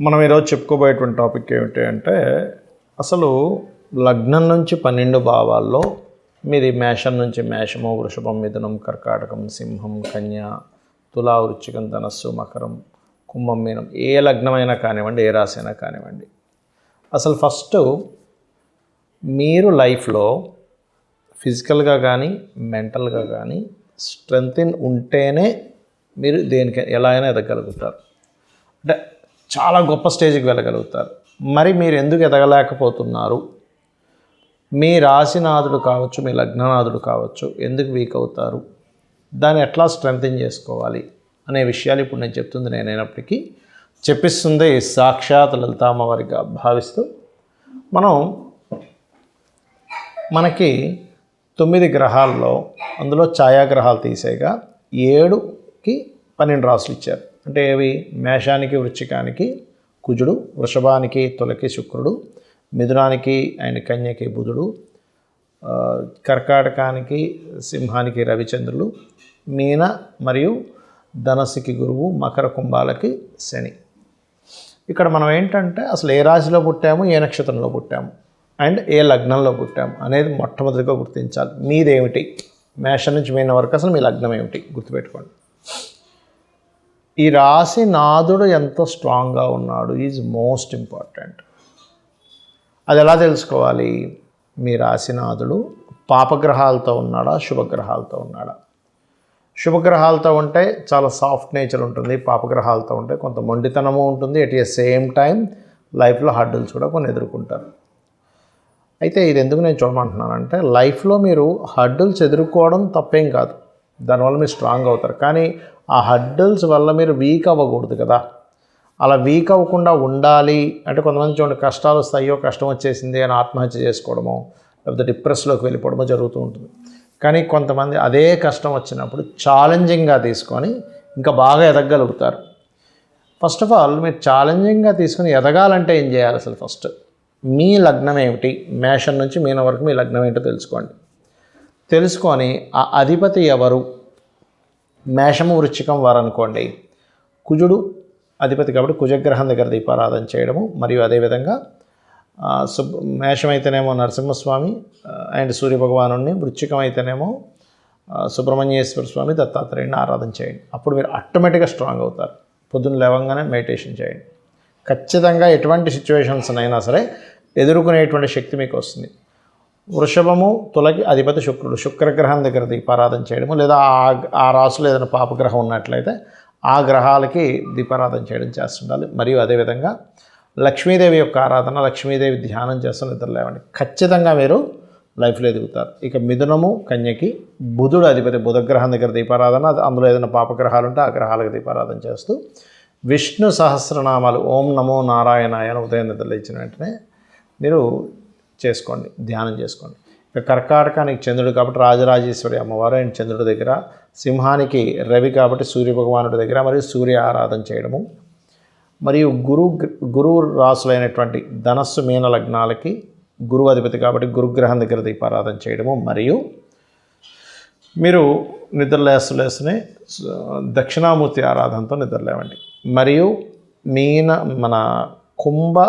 మనం ఈరోజు చెప్పుకోబోయేటువంటి టాపిక్ ఏమిటి అంటే అసలు లగ్నం నుంచి 12 భావాల్లో మీది మేషం నుంచి మేషము, వృషభం, మిథునం, కర్కాటకం, సింహం, కన్య, తులా, వృశ్చికం, ధనస్సు, మకరం, కుంభం, మీనం, ఏ లగ్నమైనా కానివ్వండి, ఏ రాశి అయినా కానివ్వండి. అసలు ఫస్ట్ మీరు లైఫ్లో ఫిజికల్గా కానీ మెంటల్గా కానీ స్ట్రెంగ్త్ ఉంటేనే మీరు దేనికి ఎలా అయినా ఎదగలుగుతారు. అంటే చాలా గొప్ప స్టేజ్కి వెళ్ళగలుగుతారు. మరి మీరు ఎందుకు ఎదగలేకపోతున్నారు? మీ రాశినాథుడు కావచ్చు, మీ లగ్ననాథుడు కావచ్చు, ఎందుకు వీక్ అవుతారు, దాన్ని ఎట్లా స్ట్రెంగ్తన్ చేసుకోవాలి అనే విషయాలు ఇప్పుడు నేను చెప్తుంది నేనైనప్పటికీ చెప్పిస్తుంది సాక్షాత్ లలితామ్మవారిగా భావిస్తూ మనకి 9 గ్రహాల్లో అందులో ఛాయాగ్రహాలు తీసేగా 7కి 12 రాసులు ఇచ్చారు. అంటే ఏవి? మేషానికి వృశ్చికానికి కుజుడు, వృషభానికి తులకి శుక్రుడు, మిథునానికి అండ్ కన్యకి బుధుడు, కర్కాటకానికి సింహానికి రవిచంద్రులు, మీన మరియు ధనస్సుకి గురువు, మకర కుంభాలకి శని. ఇక్కడ మనం ఏంటంటే అసలు ఏ రాశిలో పుట్టాము, ఏ నక్షత్రంలో పుట్టాము అండ్ ఏ లగ్నంలో పుట్టాము అనేది మొట్టమొదటిగా గుర్తించాలి. మీదేమిటి? మేషం నుంచి మీన వరకు అసలు మీ లగ్నం ఏమిటి గుర్తుపెట్టుకోండి. ఈ రాశి నాథుడు ఎంత స్ట్రాంగ్గా ఉన్నాడు ఈజ్ మోస్ట్ ఇంపార్టెంట్. అది ఎలా తెలుసుకోవాలి? మీ రాశినాథుడు పాపగ్రహాలతో ఉన్నాడా, శుభగ్రహాలతో ఉన్నాడా? శుభగ్రహాలతో ఉంటే చాలా సాఫ్ట్ నేచర్ ఉంటుంది, పాపగ్రహాలతో ఉంటే కొంత మొండితనము ఉంటుంది. ఎట్ ఏ సేమ్ టైం లైఫ్లో హర్డిల్స్ కూడా కొన్ని ఎదుర్కొంటారు. అయితే ఇది ఎందుకు నేను చూడమంటున్నానంటే లైఫ్లో మీరు హర్డిల్స్ ఎదుర్కోవడం తప్పేం కాదు, దానివల్ల మీరు స్ట్రాంగ్ అవుతారు. కానీ ఆ హర్డిల్స్ వల్ల మీరు వీక్ అవ్వకూడదు కదా. అలా వీక్ అవ్వకుండా ఉండాలి అంటే కొంతమంది చూడండి, కష్టాలు వస్తాయో కష్టం వచ్చేసింది అని ఆత్మహత్య చేసుకోవడమో లేకపోతే డిప్రెస్లోకి వెళ్ళిపోవడమో జరుగుతూ ఉంటుంది. కానీ కొంతమంది అదే కష్టం వచ్చినప్పుడు ఛాలెంజింగ్గా తీసుకొని ఇంకా బాగా ఎదగలుగుతారు. ఫస్ట్ ఆఫ్ ఆల్ మీరు ఛాలెంజింగ్గా తీసుకొని ఎదగాలంటే ఏం చేయాలి? అసలు ఫస్ట్ మీ లగ్నం ఏమిటి, మేషం నుంచి మీన వరకు మీ లగ్నం ఏంటో తెలుసుకోండి. తెలుసుకొని ఆ అధిపతి ఎవరు? మేషము వృశ్చికం వారు అనుకోండి, కుజుడు అధిపతి కాబట్టి కుజగ్రహం దగ్గర దీపారాధన చేయడము, మరియు అదేవిధంగా మేషం అయితేనేమో నరసింహస్వామి అండ్ సూర్యభగవాను, వృశ్చికం అయితేనేమో సుబ్రహ్మణ్యేశ్వర స్వామి, దత్తాత్రేయుని ఆరాధన చేయండి. అప్పుడు మీరు ఆటోమేటిక్గా స్ట్రాంగ్ అవుతారు. పొద్దున్న లేవగానే మెడిటేషన్ చేయండి. ఖచ్చితంగా ఎటువంటి సిచ్యువేషన్స్ అయినా సరే ఎదుర్కొనేటువంటి శక్తి మీకు వస్తుంది. వృషభము తులకి అధిపతి శుక్రుడు, శుక్రగ్రహం దగ్గర దీపారాధన చేయడము, లేదా ఆ రాశిలో ఏదైనా పాపగ్రహం ఉన్నట్లయితే ఆ గ్రహాలకి దీపారాధన చేయడం చేస్తుండాలి. మరియు అదేవిధంగా లక్ష్మీదేవి యొక్క ఆరాధన, లక్ష్మీదేవి ధ్యానం చేస్తూ నిద్ర లేవండి. ఖచ్చితంగా మీరు లైఫ్లో ఎదుగుతారు. ఇక మిథునము కన్యకి బుధుడు అధిపతి, బుధగ్రహం దగ్గర దీపారాధన, అందులో ఏదైనా పాపగ్రహాలు ఉంటే ఆ గ్రహాలకు దీపారాధన చేస్తూ విష్ణు సహస్రనామాలు ఓం నమో నారాయణాయ అని ఉదయం నిద్రలో ఇచ్చిన వెంటనే మీరు చేసుకోండి, ధ్యానం చేసుకోండి. ఇక కర్కాటకానికి చంద్రుడు కాబట్టి రాజరాజేశ్వరి అమ్మవారు అండ్ చంద్రుడి దగ్గర, సింహానికి రవి కాబట్టి సూర్యభగవానుడి దగ్గర మరియు సూర్య ఆరాధన చేయడము, మరియు గురువు రాసులైనటువంటి ధనస్సు మీన లగ్నాలకి గురువు అధిపతి కాబట్టి గురుగ్రహం దగ్గర దీపారాధన చేయడము, మరియు మీరు నిద్రలేస్తూనే దక్షిణామూర్తి ఆరాధనతో నిద్రలేవండి. మరియు మన కుంభ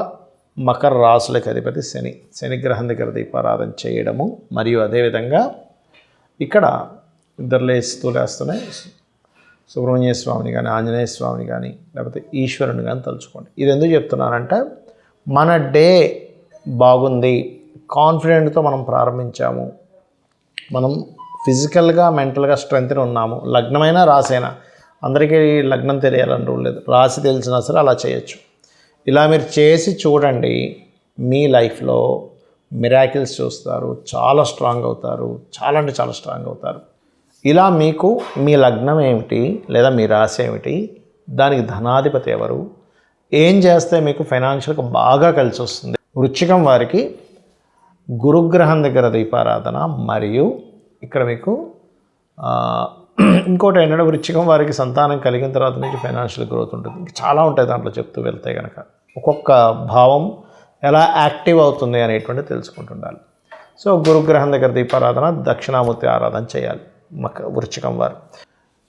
మకర రాసులకి అధిపతి శనిగ్రహం దగ్గర దీపారాధన చేయడము, మరియు అదేవిధంగా ఇక్కడ నిద్రలేస్తూనే సుబ్రహ్మణ్య స్వామిని కానీ ఆంజనేయ స్వామిని కానీ లేకపోతే ఈశ్వరుని కానీ తలుచుకోండి. ఇది ఎందుకు చెప్తున్నానంటే మన డే బాగుంది, కాన్ఫిడెంట్తో మనం ప్రారంభించాము, మనం ఫిజికల్గా మెంటల్గా స్ట్రెంగ్త్ ఉన్నాము. లగ్నమైనా రాసైనా అందరికీ లగ్నం తెలియాలని రూల్ లేదు, రాసి తెలిసినా సరే అలా చేయొచ్చు. ఇలా మీరు చేసి చూడండి, మీ లైఫ్లో మిరాకిల్స్ చూస్తారు, చాలా స్ట్రాంగ్ అవుతారు, చాలా అంటే చాలా స్ట్రాంగ్ అవుతారు. ఇలా మీకు మీ లగ్నం ఏమిటి లేదా మీ రాశి ఏమిటి, దానికి ధనాధిపతి ఎవరు, ఏం చేస్తే మీకు ఫైనాన్షియల్గా బాగా కలిసి వస్తుంది. వృశ్చికం వారికి గురుగ్రహం దగ్గర దీపారాధన, మరియు ఇక్కడ మీకు ఇంకోటి ఏంటంటే వృశ్చికం వారికి సంతానం కలిగిన తర్వాత నుంచి ఫైనాన్షియల్ గ్రోత్ ఉంటుంది. ఇంకా చాలా ఉంటాయి దాంట్లో చెప్తూ వెళ్తే కనుక ఒక్కొక్క భావం ఎలా యాక్టివ్ అవుతుంది అనేటువంటిది తెలుసుకుంటుండాలి. సో గురుగ్రహం దగ్గర దీపారాధన, దక్షిణామూర్తి ఆరాధన చేయాలి వృశ్చికం వారు.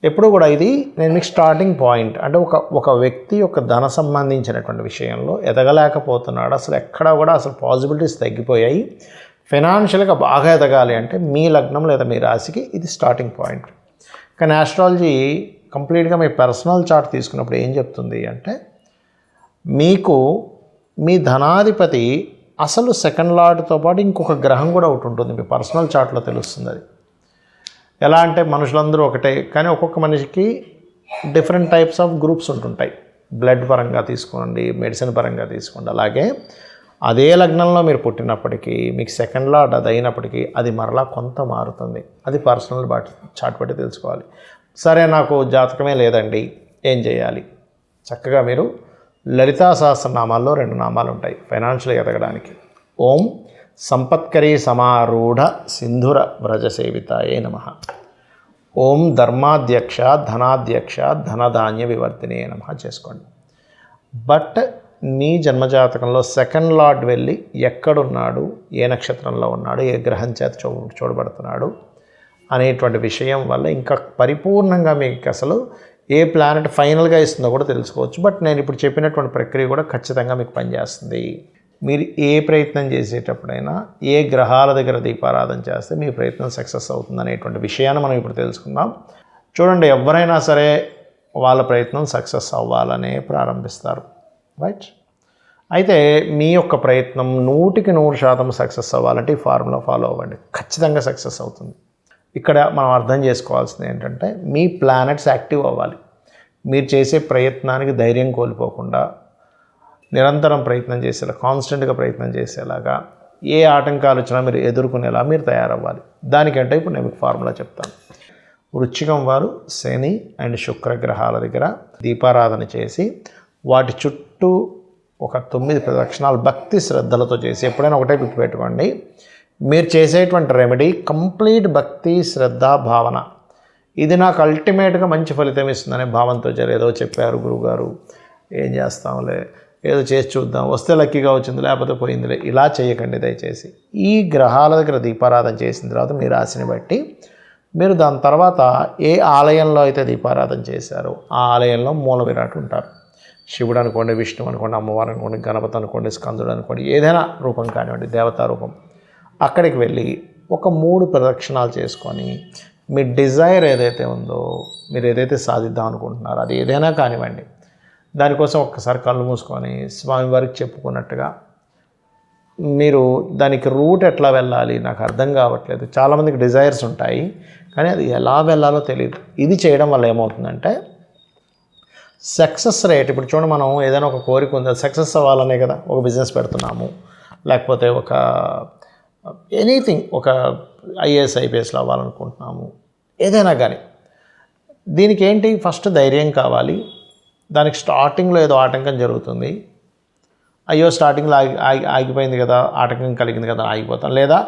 ఎప్పుడు కూడా ఇది నేను మీకు స్టార్టింగ్ పాయింట్, అంటే ఒక వ్యక్తి యొక్క ధన సంబంధించినటువంటి విషయంలో ఎదగలేకపోతున్నాడు, అసలు ఎక్కడా కూడా అసలు పాసిబిలిటీస్ తగ్గిపోయాయి, ఫైనాన్షియల్గా బాగా ఎదగాలి అంటే మీ లగ్నం లేదా మీ రాశికి ఇది స్టార్టింగ్ పాయింట్. కానీ ఆస్ట్రాలజీ కంప్లీట్గా మీ పర్సనల్ చార్ట్ తీసుకున్నప్పుడు ఏం చెప్తుంది అంటే, మీకు మీ ధనాధిపతి అసలు సెకండ్ లార్డ్తో పాటు ఇంకొక గ్రహం కూడా ఒకటి ఉంటుంది, మీ పర్సనల్ చార్ట్లో తెలుస్తుంది. అది ఎలా అంటే మనుషులందరూ ఒకటే, కానీ ఒక్కొక్క మనిషికి డిఫరెంట్ టైప్స్ ఆఫ్ గ్రూప్స్ ఉంటుంటాయి. బ్లడ్ పరంగా తీసుకోండి, మెడిసిన్ పరంగా తీసుకోండి. అలాగే అదే లగ్నంలో మీరు పుట్టినప్పటికీ మీకు సెకండ్ లార్డ్ అది అయినప్పటికీ అది మరలా కొంత మారుతుంది. అది పర్సనల్ చార్ట్ బట్టి తెలుసుకోవాలి. సరే నాకు జాతకమే లేదండి, ఏం చేయాలి? చక్కగా మీరు లలితా సహస్రనామాల్లో 2 నామాలు ఉంటాయి ఫైనాన్షియల్ ఎదగడానికి. ఓం సంపత్కరీ సమారూఢ సింధుర వ్రజసేవితాయే నమః. ఓం ధర్మాధ్యక్ష ధనాధ్యక్ష ధనధాన్య వివర్ధినే నమః చేసుకోండి. బట్ మీ జన్మజాతకంలో సెకండ్ లార్డ్ వెళ్ళి ఎక్కడున్నాడు, ఏ నక్షత్రంలో ఉన్నాడు, ఏ గ్రహం చేత చూడబడుతున్నాడు అనేటువంటి విషయం వల్ల ఇంకా పరిపూర్ణంగా మీకు అసలు ఏ ప్లానెట్ ఫైనల్గా ఇస్తుందో కూడా తెలుసుకోవచ్చు. బట్ నేను ఇప్పుడు చెప్పినటువంటి ప్రక్రియ కూడా ఖచ్చితంగా మీకు పనిచేస్తుంది. మీరు ఏ ప్రయత్నం చేసేటప్పుడైనా ఏ గ్రహాల దగ్గర దీపారాధన చేస్తే మీ ప్రయత్నం సక్సెస్ అవుతుంది అనేటువంటి విషయాన్ని మనం ఇప్పుడు తెలుసుకుందాం. చూడండి, ఎవరైనా సరే వాళ్ళ ప్రయత్నం సక్సెస్ అవ్వాలనే ప్రారంభిస్తారు, రైట్? అయితే మీ యొక్క ప్రయత్నం 100% సక్సెస్ అవ్వాలంటే ఈ ఫార్ములా ఫాలో అవ్వండి, ఖచ్చితంగా సక్సెస్ అవుతుంది. ఇక్కడ మనం అర్థం చేసుకోవాల్సింది ఏంటంటే, మీ ప్లానెట్స్ యాక్టివ్ అవ్వాలి. మీరు చేసే ప్రయత్నానికి ధైర్యం కోల్పోకుండా నిరంతరం ప్రయత్నం చేసేలా, కాన్స్టెంట్గా ప్రయత్నం చేసేలాగా, ఏ ఆటంకాలు వచ్చినా మీరు ఎదుర్కొనేలా మీరు తయారవ్వాలి. దానికంటే ఇప్పుడు నేను మీకు ఫార్ములా చెప్తాను. వృశ్చికం వారు శని అండ్ శుక్రగ్రహాల దగ్గర దీపారాధన చేసి వాటి చుట్టూ ఒక 9 ప్రదక్షిణాలు భక్తి శ్రద్ధలతో చేసి, ఎప్పుడైనా ఒకటే గుర్తుపెట్టుకోండి, మీరు చేసేటువంటి రెమెడీ కంప్లీట్ భక్తి శ్రద్ధ భావన, ఇది నాకు అల్టిమేట్గా మంచి ఫలితం ఇస్తుందనే భావంతో ఏదో చెప్పారు గురువుగారు, ఏం చేస్తాంలే, ఏదో చేసి చూద్దాం, వస్తే లక్కీగా వచ్చింది లేకపోతే పోయిందిలే, ఇలా చేయకండి దయచేసి. ఈ గ్రహాల దగ్గర దీపారాధన చేసిన తర్వాత మీ రాశిని బట్టి మీరు దాని తర్వాత ఏ ఆలయంలో అయితే దీపారాధన చేశారో ఆ ఆలయంలో మూల విరాట్ ఉంటారు. శివుడు అనుకోండి, విష్ణువు అనుకోండి, అమ్మవారు అనుకోండి, గణపతి అనుకోండి, స్కందుడు అనుకోండి, ఏదైనా రూపం కానివ్వండి, దేవతా రూపం, అక్కడికి వెళ్ళి ఒక 3 ప్రదక్షిణాలు చేసుకొని మీ డిజైర్ ఏదైతే ఉందో, మీరు ఏదైతే సాధిద్దాం అనుకుంటున్నారో అది ఏదైనా కానివ్వండి, దానికోసం ఒక్కసారి కళ్ళు మూసుకొని స్వామివారికి చెప్పుకున్నట్టుగా మీరు దానికి రూట్ ఎట్లా వెళ్ళాలి నాకు అర్థం కావట్లేదు. చాలామందికి డిజైర్స్ ఉంటాయి కానీ అది ఎలా వెళ్ళాలో తెలియదు. ఇది చేయడం వల్ల ఏమవుతుందంటే సక్సెస్ రేట్, ఇప్పుడు చూడండి, మనం ఏదైనా ఒక కోరిక ఉంది, సక్సెస్ అవ్వాలనే కదా ఒక బిజినెస్ పెడుతున్నాము, లేకపోతే ఒక ఎనీథింగ్, ఒక ఐఏఎస్ ఐపీఎస్లో అవ్వాలనుకుంటున్నాము, ఏదైనా కానీ దీనికి ఏంటి, ఫస్ట్ ధైర్యం కావాలి. దానికి స్టార్టింగ్లో ఏదో ఆటంకం జరుగుతుంది, అయ్యో స్టార్టింగ్లో ఆగిపోయింది కదా, ఆటంకం కలిగింది కదా ఆగిపోతాం, లేదా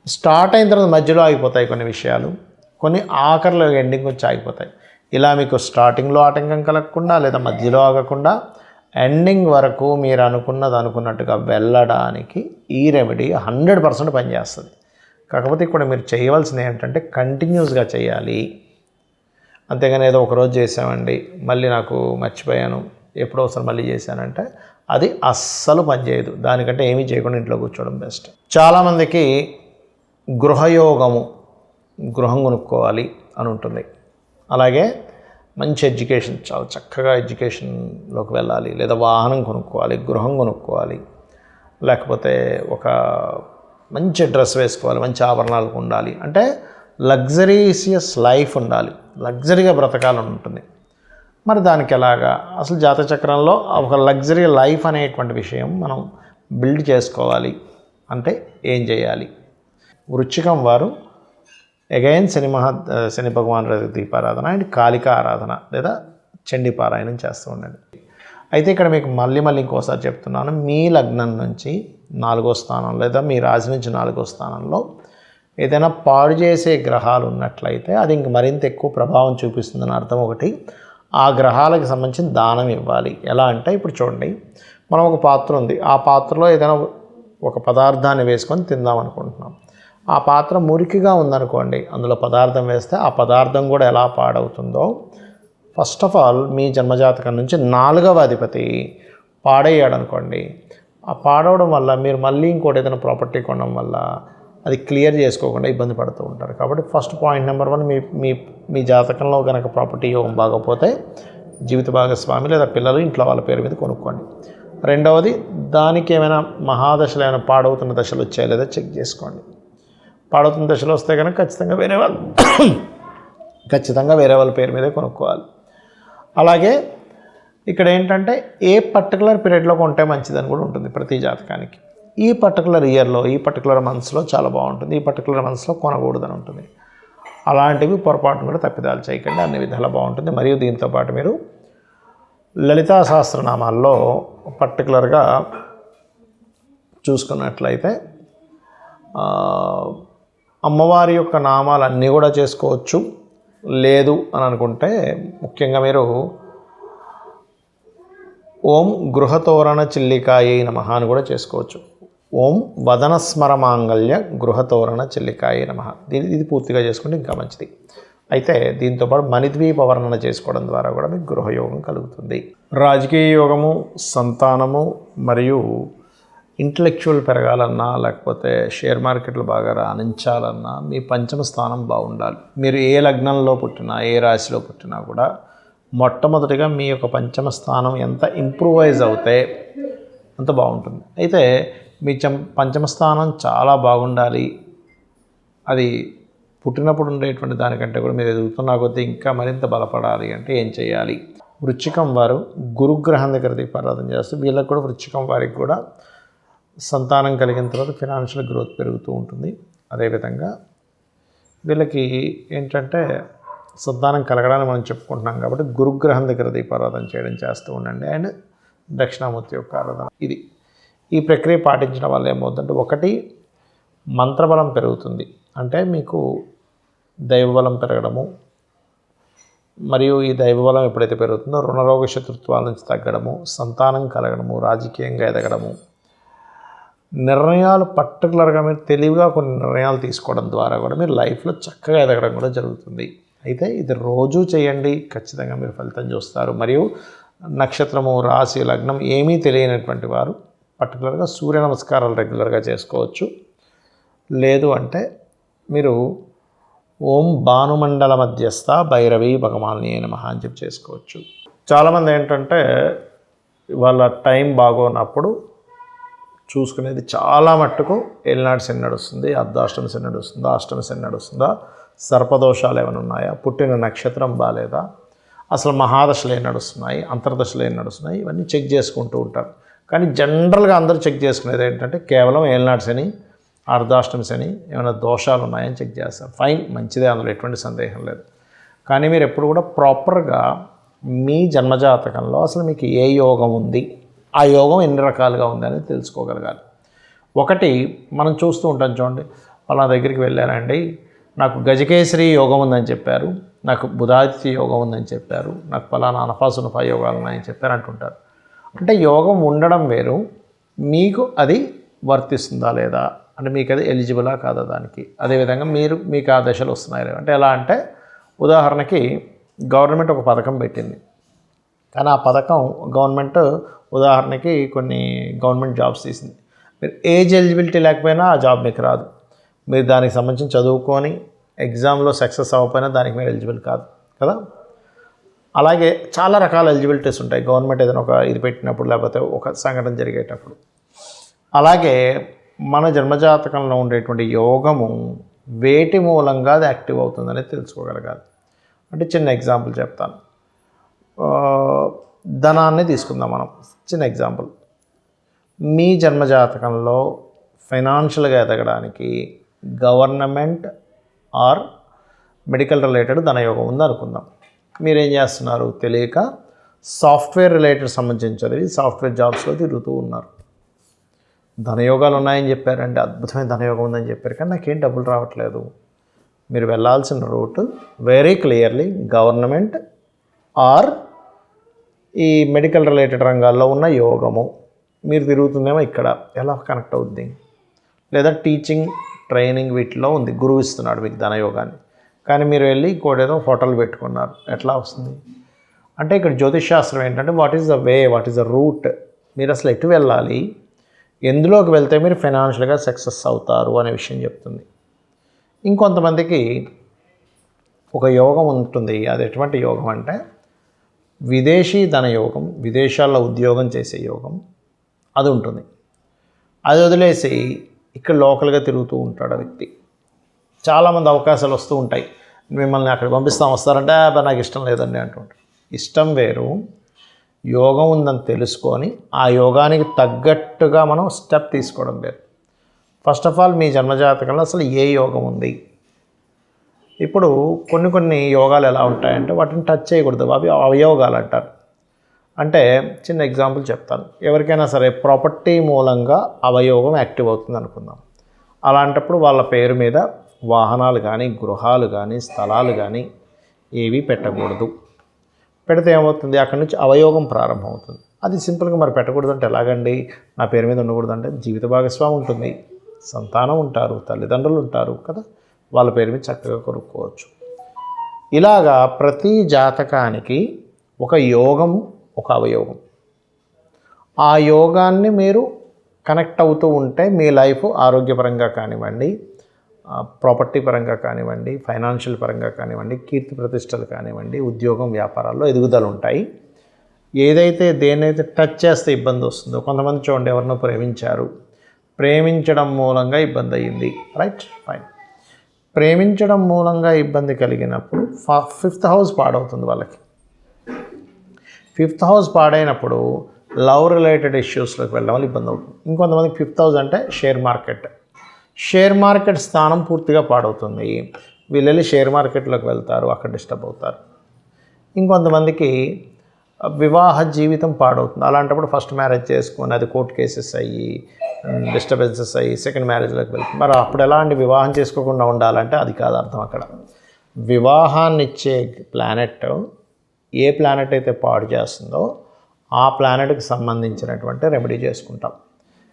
స్టార్ట్ అయిన తర్వాత మధ్యలో ఆగిపోతాయి కొన్ని విషయాలు, కొన్ని ఆఖరిలో ఎండింగ్ వచ్చి ఆగిపోతాయి. ఇలా మీకు స్టార్టింగ్లో ఆటంకం కలగకుండా లేదా మధ్యలో ఆగకుండా ఎండింగ్ వరకు మీరు అనుకున్నట్టుగా వెళ్ళడానికి ఈ రెమెడీ 100% పనిచేస్తుంది. కాకపోతే ఇక్కడ మీరు చేయవలసింది ఏంటంటే కంటిన్యూస్గా చేయాలి. అంతేగాని ఏదో ఒకరోజు చేసామండి మళ్ళీ నాకు మర్చిపోయాను ఎప్పుడో ఒకసారి మళ్ళీ చేశానంటే అది అస్సలు పనిచేయదు. దానికంటే ఏమీ చేయకుండా ఇంట్లో కూర్చోవడం బెస్ట్. చాలామందికి గృహయోగము, గృహం కొనుక్కోవాలి అని ఉంటుంది. అలాగే మంచి ఎడ్యుకేషన్, చాలా చక్కగా ఎడ్యుకేషన్లోకి వెళ్ళాలి, లేదా వాహనం కొనుక్కోవాలి, గృహం కొనుక్కోవాలి, లేకపోతే ఒక మంచి డ్రెస్ వేసుకోవాలి, మంచి ఆభరణాలు ఉండాలి, అంటే లగ్జరీసియస్ లైఫ్ ఉండాలి, లగ్జరీగా బ్రతకాలని ఉంటుంది. మరి దానికి ఎలాగా, అసలు జాతక చక్రంలో ఒక లగ్జరీ లైఫ్ అనేటువంటి విషయం మనం బిల్డ్ చేసుకోవాలి అంటే ఏం చేయాలి? వృశ్చికం వారు అగైన్ శని భగవాన్ దీపారాధన అండ్ కాళికా ఆరాధన లేదా చండీ పారాయణం చేస్తూ ఉండండి. అయితే ఇక్కడ మీకు మళ్ళీ ఇంకోసారి చెప్తున్నాను, మీ లగ్నం నుంచి 4వ స్థానం లేదా మీ రాశి నుంచి 4వ స్థానంలో ఏదైనా పాడు చేసే గ్రహాలు ఉన్నట్లయితే అది ఇంక మరింత ఎక్కువ ప్రభావం చూపిస్తుందని అర్థం. ఒకటి, ఆ గ్రహాలకు సంబంధించిన దానం ఇవ్వాలి. ఎలా అంటే ఇప్పుడు చూడండి, మనం ఒక పాత్ర ఉంది, ఆ పాత్రలో ఏదైనా ఒక పదార్థాన్ని వేసుకొని తిందాం అనుకుంటున్నాం. ఆ పాత్ర మురికిగా ఉందనుకోండి, అందులో పదార్థం వేస్తే ఆ పదార్థం కూడా ఎలా పాడవుతుందో, ఫస్ట్ ఆఫ్ ఆల్ మీ జన్మజాతకం నుంచి 4వ అధిపతి పాడయ్యాడు అనుకోండి, ఆ పాడవడం వల్ల మీరు మళ్ళీ ఇంకోటి ఏదైనా ప్రాపర్టీ కొనడం వల్ల అది క్లియర్ చేసుకోకుండా ఇబ్బంది పడుతూ ఉంటారు. కాబట్టి ఫస్ట్ పాయింట్ నెంబర్ 1, మీ జాతకంలో కనుక ప్రాపర్టీ యోగం బాగపోతే జీవిత భాగస్వామి లేదా పిల్లలు ఇంట్లో వాళ్ళ పేరు మీద కొనుక్కోండి. రెండవది, దానికి ఏమైనా మహాదశలు ఏమైనా పాడవుతున్న దశలు వచ్చాయో లేదా చెక్ చేసుకోండి. పాడవుతున్న దశలు వస్తే కనుక ఖచ్చితంగా వేరే వాళ్ళ పేరు మీదే కొనుక్కోవాలి. అలాగే ఇక్కడ ఏంటంటే ఏ పర్టికులర్ పీరియడ్లో కొంటే మంచిదని కూడా ఉంటుంది ప్రతి జాతకానికి. ఈ పర్టికులర్ ఇయర్లో, ఈ పర్టికులర్ మంత్స్లో చాలా బాగుంటుంది, ఈ పర్టికులర్ మంత్స్లో కొనకూడదని ఉంటుంది. అలాంటివి పొరపాటును కూడా తప్పిదాలు చేయకండి, అన్ని విధాలా బాగుంటుంది. మరియు దీంతోపాటు మీరు లలితా సహస్రనామాల్లో పర్టికులర్గా చూసుకున్నట్లయితే అమ్మవారి యొక్క నామాలన్నీ కూడా చేసుకోవచ్చు. లేదు అని అనుకుంటే ముఖ్యంగా మీరు ఓం గృహతోరణ చిల్లికాయై నమః అని కూడా చేసుకోవచ్చు. ఓం వదనస్మర మాంగళ్య గృహతోరణ చిల్లికాయై నమః. ఇది పూర్తిగా చేసుకుంటే ఇంకా మంచిది. అయితే దీంతోపాటు మణిద్వీప వర్ణన చేసుకోవడం ద్వారా కూడా మీకు గృహయోగం కలుగుతుంది. రాజకీయ యోగము, సంతానము మరియు ఇంటలెక్చువల్ పెరగాలన్నా, లేకపోతే షేర్ మార్కెట్లు బాగా రాణించాలన్నా మీ పంచమ స్థానం బాగుండాలి. మీరు ఏ లగ్నంలో పుట్టినా, ఏ రాశిలో పుట్టినా కూడా మొట్టమొదటిగా మీ యొక్క పంచమ స్థానం ఎంత ఇంప్రూవైజ్ అవుతే అంత బాగుంటుంది. అయితే మీ పంచమ స్థానం చాలా బాగుండాలి, అది పుట్టినప్పుడు ఉండేటువంటి దానికంటే కూడా మీరు ఎదుగుతున్న కొద్దీ ఇంకా మరింత బలపడాలి అంటే ఏం చేయాలి? వృశ్చికం వారు గురుగ్రహం దగ్గర దీపారాధన చేస్తూ, వీళ్ళకి కూడా వృశ్చికం వారికి కూడా సంతానం కలిగిన తర్వాత ఫినాన్షియల్ గ్రోత్ పెరుగుతూ ఉంటుంది. అదేవిధంగా వీళ్ళకి ఏంటంటే సంతానం కలగడానికి మనం చెప్పుకుంటున్నాం కాబట్టి గురుగ్రహం దగ్గర దీపారాధన చేయడం చేస్తూ ఉండండి. అండ్ దక్షిణామూర్తి యొక్క ఆరాధన. ఈ ప్రక్రియ పాటించడం వల్ల ఏమవుతుందంటే, ఒకటి మంత్రబలం పెరుగుతుంది, అంటే మీకు దైవబలం పెరగడము, మరియు ఈ దైవబలం ఎప్పుడైతే పెరుగుతుందో రుణరోగ శత్రుత్వాల నుంచి తగ్గడము, సంతానం కలగడము, రాజకీయంగా ఎదగడము, నిర్ణయాలు పర్టికులర్గా మీరు తెలివిగా కొన్ని నిర్ణయాలు తీసుకోవడం ద్వారా కూడా మీరు లైఫ్లో చక్కగా ఎదగడం కూడా జరుగుతుంది. అయితే ఇది రోజూ చేయండి, ఖచ్చితంగా మీరు ఫలితం చూస్తారు. మరియు నక్షత్రము, రాశి, లగ్నం ఏమీ తెలియనటువంటి వారు పర్టికులర్గా సూర్య నమస్కారాలు రెగ్యులర్గా చేసుకోవచ్చు. లేదు అంటే మీరు ఓం భానుమండల మధ్యస్థ భైరవి భగవాన్ని నమః అని చెప్పి చేసుకోవచ్చు. చాలామంది ఏంటంటే వాళ్ళ టైం బాగోనప్పుడు చూసుకునేది చాలా మట్టుకు ఏలినాటి శని నడుస్తుంది, అర్ధాష్టమి శని నడుస్తుందా, అష్టమి శని నడుస్తుందా, సర్పదోషాలు ఏమైనా ఉన్నాయా, పుట్టిన నక్షత్రం బాగాలేదా, అసలు మహాదశలు ఏం నడుస్తున్నాయి, అంతర్దశలు ఏం నడుస్తున్నాయి, ఇవన్నీ చెక్ చేసుకుంటూ ఉంటారు. కానీ జనరల్గా అందరూ చెక్ చేసుకునేది ఏంటంటే కేవలం ఏలినాటి శని, అర్ధాష్టమి శని, ఏమైనా దోషాలు ఉన్నాయని చెక్ చేస్తారు. ఫైన్, మంచిదే, అందులో ఎటువంటి సందేహం లేదు. కానీ మీరు ఎప్పుడు కూడా ప్రాపర్గా మీ జన్మజాతకంలో అసలు మీకు ఏ యోగం ఉంది, ఆ యోగం ఎన్ని రకాలుగా ఉంది అనేది తెలుసుకోగలగాలి. ఒకటి మనం చూస్తూ ఉంటాం, చూడండి, వాళ్ళ దగ్గరికి వెళ్ళానండి, నాకు గజకేసరి యోగం ఉందని చెప్పారు, నాకు బుధాదిత్య యోగం ఉందని చెప్పారు, నాకు ఫలానా అనఫాసునఫా యోగాలు ఉన్నాయని చెప్పారు అంటుంటారు. అంటే యోగం ఉండడం వేరు, మీకు అది వర్తిస్తుందా లేదా, అంటే మీకు అది ఎలిజిబులా కాదా దానికి. అదేవిధంగా మీకు ఆ దశలు వస్తున్నాయి లేవు అంటే ఎలా అంటే, ఉదాహరణకి గవర్నమెంట్ ఒక పథకం పెట్టింది, కానీ ఆ పథకం గవర్నమెంట్ ఉదాహరణకి కొన్ని గవర్నమెంట్ జాబ్స్ తీసింది. మీరు ఏజ్ ఎలిజిబిలిటీ లేకపోయినా ఆ జాబ్ మీకు రాదు. మీరు దానికి సంబంధించి చదువుకొని ఎగ్జామ్లో సక్సెస్ అవ్వకపోయినా దానికి మీరు ఎలిజిబుల్ కాదు కదా. అలాగే చాలా రకాల ఎలిజిబిలిటీస్ ఉంటాయి గవర్నమెంట్ ఏదైనా ఒక ఇది పెట్టినప్పుడు, లేకపోతే ఒక సంఘటన జరిగేటప్పుడు. అలాగే మన జన్మజాతకంలో ఉండేటువంటి యోగము వేటి మూలంగా అది యాక్టివ్ అవుతుందనేది తెలుసుకోగలగాలి. అంటే చిన్న ఎగ్జాంపుల్ చెప్తాను. ధనాన్ని తీసుకుందాం మనం. చిన్న ఎగ్జాంపుల్, మీ జన్మజాతకంలో ఫైనాన్షియల్గా ఎదగడానికి గవర్నమెంట్ ఆర్ మెడికల్ రిలేటెడ్ ధనయోగం ఉంది అనుకుందాం. మీరేం చేస్తున్నారు తెలియక సాఫ్ట్వేర్ రిలేటెడ్ సంబంధించి చదివి సాఫ్ట్వేర్ జాబ్స్లో తిరుగుతూ ఉన్నారు. ధనయోగాలు ఉన్నాయని చెప్పారండి, అద్భుతమైన ధనయోగం ఉందని చెప్పారు, కానీ నాకేం డబ్బులు రావట్లేదు. మీరు వెళ్ళాల్సిన route very clearly government or ఈ మెడికల్ రిలేటెడ్ రంగాల్లో ఉన్న యోగము. మీరు తిరుగుతుందేమో ఇక్కడ, ఎలా కనెక్ట్ అవుద్ది? లేదా టీచింగ్ ట్రైనింగ్ వీటిలో ఉంది, గురువు ఇస్తున్నాడు మీకు ధనయోగాన్ని. కానీ మీరు వెళ్ళి ఇంకోటేదో హోటల్ పెట్టుకున్నారు, ఎట్లా వస్తుంది? అంటే ఇక్కడ జ్యోతిష్ శాస్త్రం ఏంటంటే what is the way, what is the route, మీరు అసలు ఎటు వెళ్ళాలి, ఎందులోకి వెళ్తే మీరు ఫైనాన్షియల్గా సక్సెస్ అవుతారు అనే విషయం చెప్తుంది. ఇంకొంతమందికి ఒక యోగం ఉంటుంది, అది ఎటువంటి యోగం అంటే విదేశీ ధన యోగం, విదేశాల్లో ఉద్యోగం చేసే యోగం, అది ఉంటుంది. అది వదిలేసి ఇక్కడ లోకల్గా తిరుగుతూ ఉంటాడు ఆ వ్యక్తి. చాలామంది అవకాశాలు వస్తూ ఉంటాయి, మిమ్మల్ని అక్కడ పంపిస్తాం, వస్తారంటే నాకు ఇష్టం లేదండి అంటుంటారు. ఇష్టం వేరు, యోగం ఉందని తెలుసుకొని ఆ యోగానికి తగ్గట్టుగా మనం స్టెప్ తీసుకోవడం వేరు. ఫస్ట్ ఆఫ్ ఆల్ మీ జన్మజాతకంలో అసలు ఏ యోగం ఉంది? ఇప్పుడు కొన్ని యోగాలు ఎలా ఉంటాయంటే వాటిని టచ్ చేయకూడదు, అవి అవయోగాలు అంటారు. అంటే చిన్న ఎగ్జాంపుల్ చెప్తాను. ఎవరికైనా సరే ప్రాపర్టీ మూలంగా అవయోగం యాక్టివ్ అవుతుంది అనుకుందాం. అలాంటప్పుడు వాళ్ళ పేరు మీద వాహనాలు కానీ, గృహాలు కానీ, స్థలాలు కానీ ఏవి పెట్టకూడదు. పెడితే ఏమవుతుంది, అక్కడి నుంచి అవయోగం ప్రారంభమవుతుంది. అది సింపుల్గా మరి పెట్టకూడదు అంటే ఎలాగండి, నా పేరు మీద ఉండకూడదు అంటే జీవిత భాగస్వామి ఉంటుంది, సంతానం ఉంటారు, తల్లిదండ్రులు ఉంటారు కదా, వాళ్ళ పేరు మీద చక్కగా కొనుక్కోవచ్చు. ఇలాగా ప్రతి జాతకానికి ఒక యోగం, ఒక అవయోగం. ఆ యోగాన్ని మీరు కనెక్ట్ అవుతూ ఉంటే మీ లైఫ్ ఆరోగ్యపరంగా కానివ్వండి, ప్రాపర్టీ పరంగా కానివ్వండి, ఫైనాన్షియల్ పరంగా కానివ్వండి, కీర్తి ప్రతిష్టలు కానివ్వండి, ఉద్యోగం వ్యాపారాల్లో ఎదుగుదల ఉంటాయి. ఏదైతే దేన్నైతే టచ్ చేస్తే ఇబ్బంది వస్తుందో, కొంతమంది చూడండి ఎవరినో ప్రేమించారు, ప్రేమించడం మూలంగా ఇబ్బంది అయ్యింది, రైట్, ఫైన్. ప్రేమించడం మూలంగా ఇబ్బంది కలిగినప్పుడు 5th హౌస్ పాడవుతుంది వాళ్ళకి. 5th హౌస్ పాడైనప్పుడు లవ్ రిలేటెడ్ ఇష్యూస్లోకి వెళ్ళడం వల్ల ఇబ్బంది అవుతుంది. ఇంకొంతమందికి 5th హౌస్ అంటే షేర్ మార్కెట్ స్థానం పూర్తిగా పాడవుతుంది. వీళ్ళు వెళ్ళి షేర్ మార్కెట్లోకి వెళ్తారు, అక్కడ డిస్టర్బ్ అవుతారు. ఇంకొంతమందికి వివాహ జీవితం పాడవుతుంది. అలాంటప్పుడు ఫస్ట్ మ్యారేజ్ చేసుకొని అది కోర్టు కేసెస్ అయ్యి డిస్టర్బెన్సెస్ అయ్యి సెకండ్ మ్యారేజ్లోకి వెళ్తుంది. మరి అప్పుడు ఎలాంటి వివాహం చేసుకోకుండా ఉండాలంటే అది కాదు అర్థం. అక్కడ వివాహాన్ని ఇచ్చే ప్లానెట్ ఏ ప్లానెట్ అయితే పాడు చేస్తుందో ఆ ప్లానెట్కి సంబంధించినటువంటి రెమెడీ చేసుకుంటాం.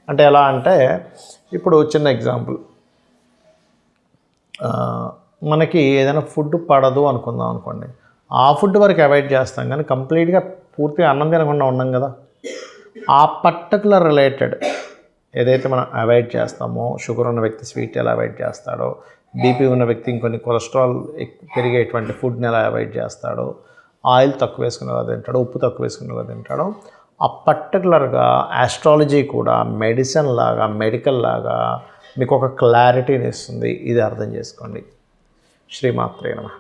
అంటే ఎలా అంటే ఇప్పుడు చిన్న ఎగ్జాంపుల్, మనకి ఏదైనా ఫుడ్ పడదు అనుకుందాం అనుకోండి, ఆ ఫుడ్ వరకు అవాయిడ్ చేస్తాం కానీ కంప్లీట్గా పూర్తిగా అన్నం తినకుండా ఉన్నాం కదా. ఆ పర్టికులర్ రిలేటెడ్ ఏదైతే మనం అవాయిడ్ చేస్తామో, షుగర్ ఉన్న వ్యక్తి స్వీట్ ఎలా అవాయిడ్ చేస్తాడో, బీపీ ఉన్న వ్యక్తి ఇంకొన్ని కొలెస్ట్రాల్ పెరిగేటువంటి ఫుడ్ని ఎలా అవాయిడ్ చేస్తాడో, ఆయిల్ తక్కువ వేసుకునేలా తింటాడో, ఉప్పు తక్కువ వేసుకునేలా తింటాడో, ఆ పర్టికులర్గా ఆస్ట్రాలజీ కూడా మెడిసిన్ లాగా, మెడికల్ లాగా మీకు ఒక క్లారిటీని ఇస్తుంది. ఇది అర్థం చేసుకోండి. శ్రీమాత్రే నమః.